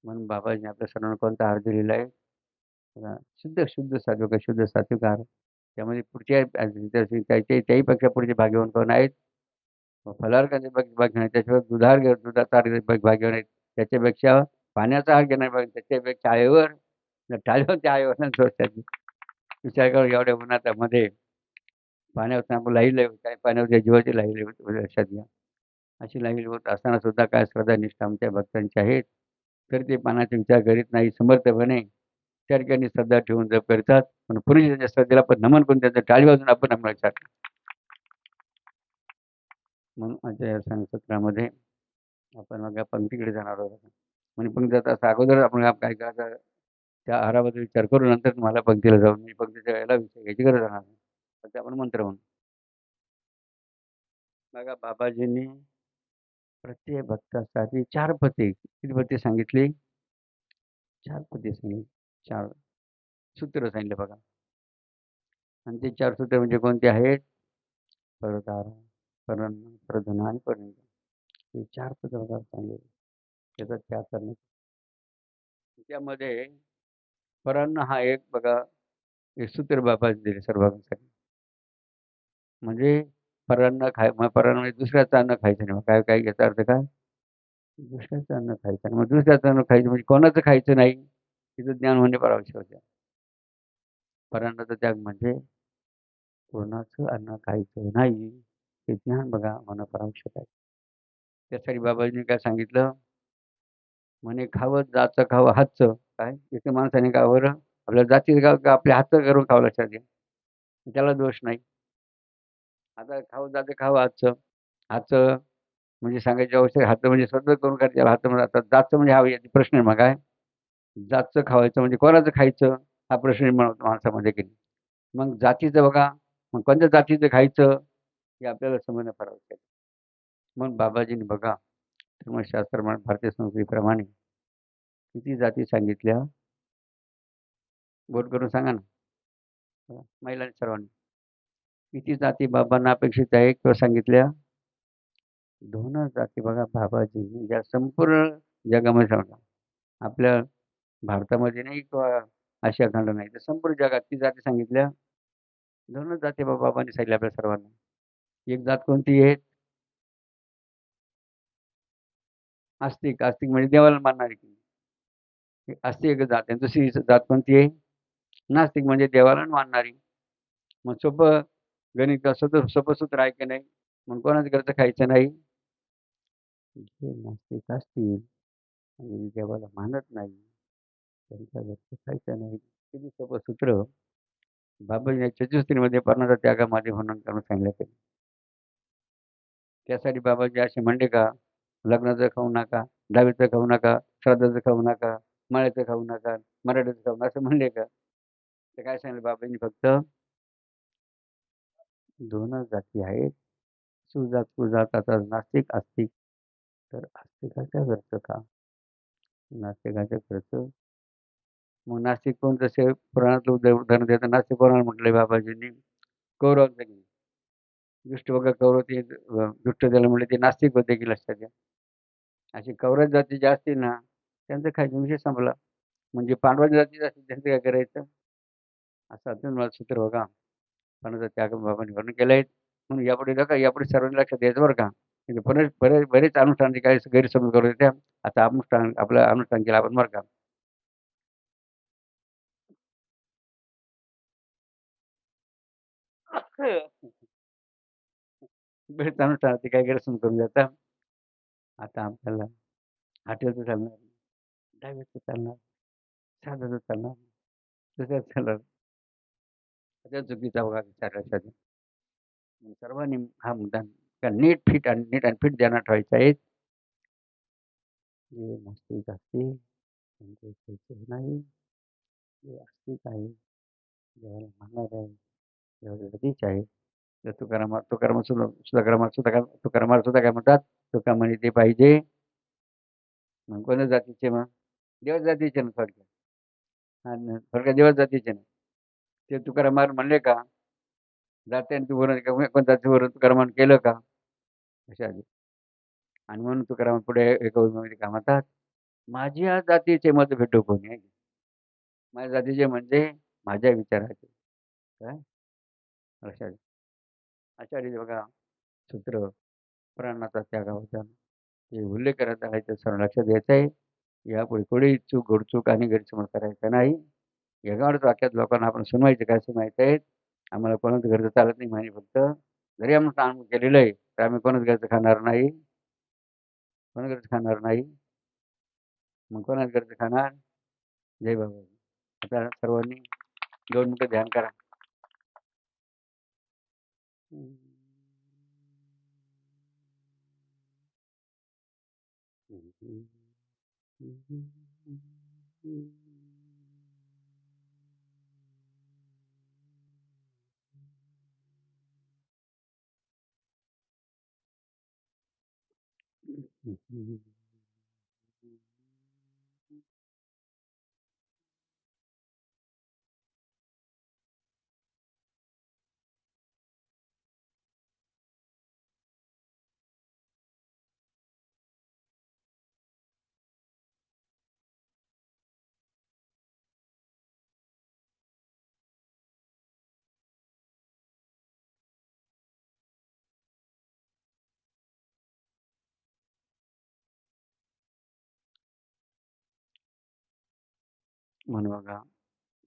म्हणून बाबाजींनी आपल्या सर्वांना कोणता आहार दिलेला आहे? बघा, शुद्ध सात्विक आहे, शुद्ध सात्विक आहार. त्यामध्ये पुढचे त्याहीपेक्षा पुढचे भाग्यवान कोण आहेत? फलाहार भाग्यवान आहेत. त्याशिवाय दुधाचा आहार भाग्यवान आहेत. त्याच्यापेक्षा पाण्याचा आहार घेणारे त्याच्यापेक्षा आळेवर टाळेवर त्या आळेवरनं दोष त्याची. विचार करा एवढ्या उन्हातामध्ये पाण्यावर आपण लाहील काय पाण्यावर जीवाची लाहील लक्षात घ्या. अशी लाहील होत असताना सुद्धा काय श्रद्धा निष्ठा आमच्या भक्तांची आहेत. तर ते पाण्याचा विचार करीत नाही समर्थपणे त्या ठिकाणी श्रद्धा ठेवून जप करतात. पण पुरुष त्यांच्या श्रद्धेला पण नमन करून त्यांचं टाळी वाजून आपण लक्षात म्हणून आजच्या या सत्रामध्ये आपण मग या पंक्तीकडे जाणार आहोत. म्हणजे पंक्ती जाता अगोदर आपण काय करायचं त्या आहाराबद्दल विचार करू नंतर तुम्हाला पंक्तीला जाऊन मी पंक्तीच्या याला विषय घ्यायची गरज राहणार नाही. फक्त आपण मंत्र म्हणू. बघा बाबाजींनी प्रत्येक भक्तासाठी 4 पते किती पते सांगितली? 4 पते सांगितली. 4 सूत्र सांगितले बघा. आणि ते 4 सूत्र म्हणजे कोणते आहेत? परदार, परन्न, प्रधन आणि परिणय. हे 4 पद बघा सांगितले. त्याचा त्याग करणे. त्यामध्ये परान्न हा एक बघा एक सूत्र बाबांनी दिले सर्व भक्तांसाठी. म्हणजे परान्न परान्न म्हणजे दुसऱ्याचं अन्न खायचं नाही. काय काय याचा अर्थ काय? दुसऱ्याचं अन्न खायचं नाही. मग दुसऱ्याचं अन्न खायचं म्हणजे कोणाचं खायचं नाही? तिचं ज्ञान होणे फार आवश्यक आहे. परान्नाचा त्याग म्हणजे कोणाचं अन्न खायचं नाही हे ज्ञान बघा होणं फार आवश्यक आहे. त्यासाठी बाबाजींनी काय सांगितलं? म्हणे खावं जाचं खावं हातचं. काय? एका माणसाने का बरं आपल्या जातीचं गाव का आपल्या हातचं करून खावं लक्षात घ्या. त्याला दोष नाही. आता खावं जातं खावं हातचं. हातचं म्हणजे सांगायची आवश्यक हातचं म्हणजे सगळं करून काय त्याला हातचं म्हणतात. जातचं म्हणजे हा याचा प्रश्न आहे मग काय? जातचं खावायचं म्हणजे कोणाचं खायचं? हा प्रश्न निर्माण होतो माणसामध्ये की नाही. मग जातीचं बघा, मग कोणत्या जातीचं खायचं? हे आपल्याला समजणं फार आवश्यक आहे. मग बाबाजींनी बघा धर्मशास्त्र भारतीय संस्कृतीप्रमाणे किती जाती सांगितल्या? बोट करून सांगा ना. महिलांनी सर्वांनी. किती जाती बाबांना अपेक्षित आहे किंवा सांगितल्या? 2च जाती बघा बाबाजींनी या संपूर्ण जगामध्ये सांगा. आपल्या भारतामध्ये नाही किंवा आशिया खंड नाही तर संपूर्ण जगात किती जाती सांगितल्या? 2च जाती बाबांनी सांगितल्या आपल्या सर्वांना. एक जात कोणती आहे? आस्तिक. आस्तिक म्हणजे देवाला मानणारी. आस्तिक एक जात आहे. दुसरी जात कोणती आहे? नास्तिक म्हणजे देवाला मानणारी. मग सोपं गणित सोपं सूत्र आहे की नाही? मग कोणाचं घरचं खायचं नाही? जे नास्तिक असतील आणि देवाला मानत नाही त्यांच्या घरचं खायचं नाही. किती सोपं सूत्र बाबाजींनी चतुस्त्रीमध्ये पर्णाचा त्यागामध्ये वर्णन करून सांगितलं. त्यासाठी बाबाजी असे म्हणले का लग्नाचं खाऊ नका, दहावीचं खाऊ नका, श्राद्धाचं खाऊ नका, माळ्याचं खाऊ नका, मराठीचं खाऊ नका असं म्हणले का? तर काय सांगितलं बाबांनी फक्त 2च जाती आहेत. सुजात कुजात आता नास्तिक आस्तिक. तर आस्तिकाच्या घरचं खा. नास्तिकाच्या घरचं मग नास्तिक कोण जसे पुराणातलं उदाहरण देतात नास्तिक कोणाला म्हटलंय बाबाजींनी? कौरवांचं दुष्ट बघा कौरव ते दुष्ट त्याला म्हटले ते नास्तिक होते की लक्षात घ्या. अशी कौरव जाती ज्या असतील ना त्यांचं खायचा विषय संपला. म्हणजे पांडवाच्या जातीचं असतील त्यांचं काय करायचं? असं अजून मला सूत्र बघा. पांडवाचा त्याग बाबांनी वर्णन केलंय. म्हणून यापुढे बघा यापुढे सर्वांनी लक्षात द्यायचं बरं का. म्हणजे बरेच अनुष्ठान काही गैरसमज करू देत्या. आता अनुष्ठान आपलं अनुष्ठान केलं आपण बरं का. बरेच अनुष्ठान ते काही गैरसमज करून देतात. आता आपल्याला हॉटेलचं चालणार नाही, दहावीचं चालणार, साधाचं चालणार, दुसऱ्याचं चालणार. त्याच्या चुकीचा बघा विचार लक्षात घ्या. सर्वांनी हा मुद्दा नीट अँड फिट ध्यानात ठेवायचा आहे. जे नास्तिक असतील त्यांचे खायचे नाही. जे आस्तिक आहे, देवाला मानणार आहे, देवाच्या जातीचे आहे. तर तुकाराम सुद्धा काय म्हणतात? तुका म्हणे ते पाहिजे. मग कोणत्या जातीचे मग? देवाच्या जातीचे ना थोडक्यात. आणि थोडक्यात देवाच्या जातीचे ना. ते तुकाराम म्हणले का? जात्यांचं वर्णन कोण जातीचं वर्णन तुकारामानं केलं का? अशा आधी. आणि म्हणून तुकाराम पुढे एका ओळीमध्ये काय म्हणतात? माझ्या जातीचे मतभेद कोणी आहे. माझ्या जातीचे म्हणजे माझ्या विचाराचे. काय लक्षात घ्या. आचार्य बघा सूत्र प्राणाचा त्यागावचा हे उल्लेख करत आहे तर सर्व लक्षात घ्यायचं आहे. यापुढे कोणी चूक घोडचूक आणि गैरसमज करायचा नाही. एकावरच वाक्यात लोकांना आपण सुनवायचे काय सुनायचं आहे. आम्हाला कोणाचं घरचं चालत नाही म्हणे फक्त. जरी आम्ही काम केलेलं आहे तर आम्ही कोणाचं घरचं खाणार नाही. कोणाचं घरचं खाणार नाही. मग कोणाचं घरचं खाणार? जय बाबा. आता सर्वांनी 2 मिनिटं ध्यान करा. म्हणून बघा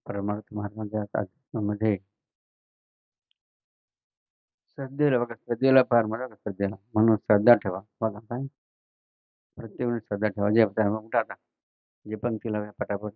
परमार्थ मार्गाच्या अध्यात्मामध्ये श्रद्धेला बघा श्रद्धेला फार बघा श्रद्धेला म्हणून श्रद्धा ठेवा. बघा काय प्रत्येक श्रद्धा ठेवा. जे उठा आता जे पंक्तीला पटापट